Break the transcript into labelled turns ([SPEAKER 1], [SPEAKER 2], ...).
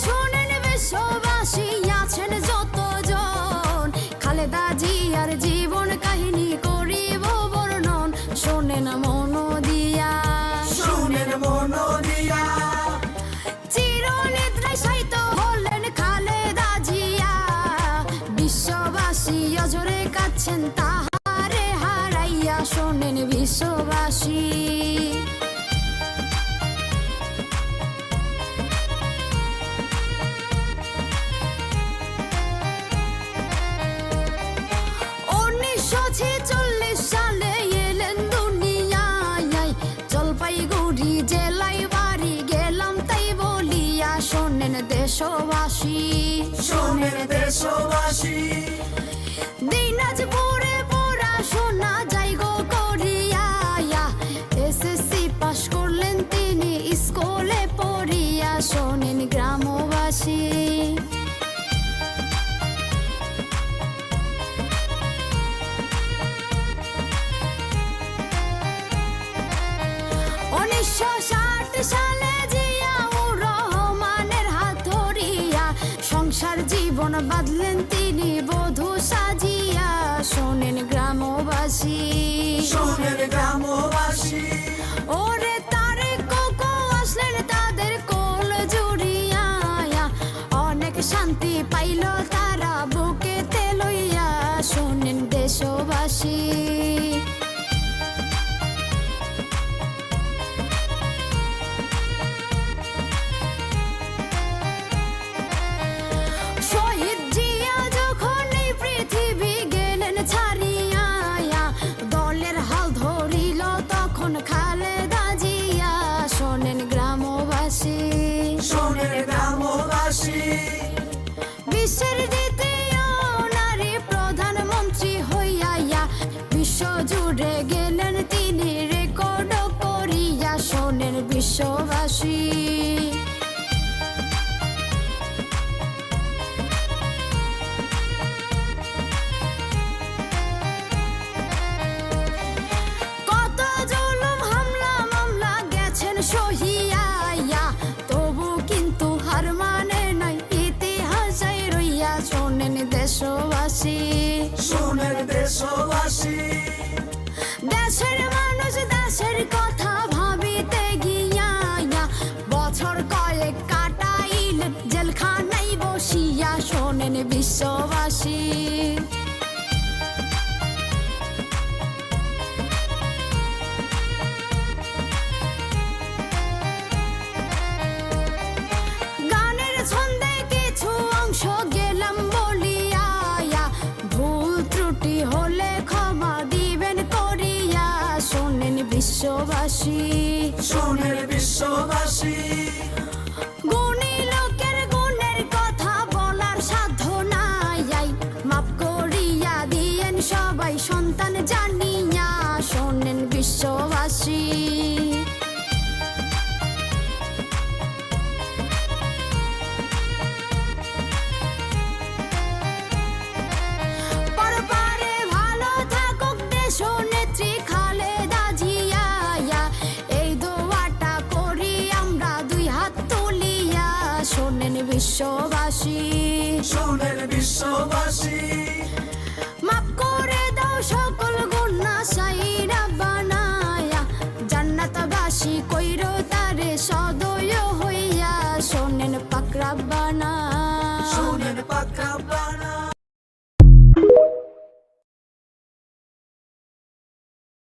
[SPEAKER 1] শোনেন বিশ্ববাসী আছেন যতজন, খালেদা জিয়ার জীবন কাহিনী করিব বর্ণন। শোনেন মন দিয়া,
[SPEAKER 2] শোনেন মন দিয়া,
[SPEAKER 1] চিরনিদ্রায় শায়িত হলেন খালেদা জিয়া। বিশ্ববাসী অজরে কাঁদছেন তাহারে হারাইয়া। শোনেন বিশ্ববাসী, সালে এলেন দুনিয়ায়, জলপাইগুড়ি জেলায় বাড়ি গেলাম তাই বলিয়া। শোনেন দেশবাসী,
[SPEAKER 2] শোনেন দেশবাসী,
[SPEAKER 1] দিনাজপুরে পড়াশোনা যাই গো করিয়া। এসএসসি পাশ করলেন তিনি স্কুলে পড়িয়া। শোনেন গ্রামবাসী, সালে জিয়াউর রহমানের হাত ধরিয়া সংসার জীবন বাঁধলেন তিনি বধূ সাজিয়া। শোনেন গ্রামবাসী,
[SPEAKER 2] শোনেন গ্রামবাসী,
[SPEAKER 1] ওরে তারেক কোকো আসলেন তাদের কোল জুড়িয়া। অনেক শান্তি পাইল তারা বুকেতে লইয়া। শোনেন দেশবাসী, খালেদা জিয়া। শোনেন গ্রামবাসী,
[SPEAKER 2] শোনেন গ্রামবাসী,
[SPEAKER 1] বিশ্বের দ্বিতীয় নারী প্রধানমন্ত্রী হইয়া বিশ্ব জুড়ে গেলেন তিনি রেকর্ড করিয়া। শোনেন বিশ্ববাসী, সহিয়া তবু কিন্তু হার মানে নাই ইতিহাস রইয়া। শোনেন দেশবাসী,
[SPEAKER 2] শোনেন দেশবাসী,
[SPEAKER 1] দেশের মানুষ দেশের কথা ভাবিতে গিয়া বছর কয়েক কাটাইলেন জেলখানায় বসিয়া। শোনেন বিশ্ববাসী, হলে ক্ষমা দিবেন করিয়া। শোনেন বিশ্ববাসী,
[SPEAKER 2] শোনেন বিশ্ববাসী,
[SPEAKER 1] গুণী লোকের গুণের কথা বলার সাধ্য নাই। মাফ করিয়া দিয়েন সবাই সন্তান জানিয়া। শোনেন বিশ্ববাসী, নেত্রী খালেদা জিয়া। এই দোয়াটা করি আমরা দুই হাত তুলিয়া। শোনেন বিশ্ববাসী,
[SPEAKER 2] শোনেন বিশ্ববাসী,
[SPEAKER 1] মাফ করে দাও সকল গুনাহ সাইরা বানায়া। জান্নাতবাসী কইরো তারে সদয় হইয়া। শোনেন পাক রব্বানা,
[SPEAKER 2] শোনেন পাক রব্বানা।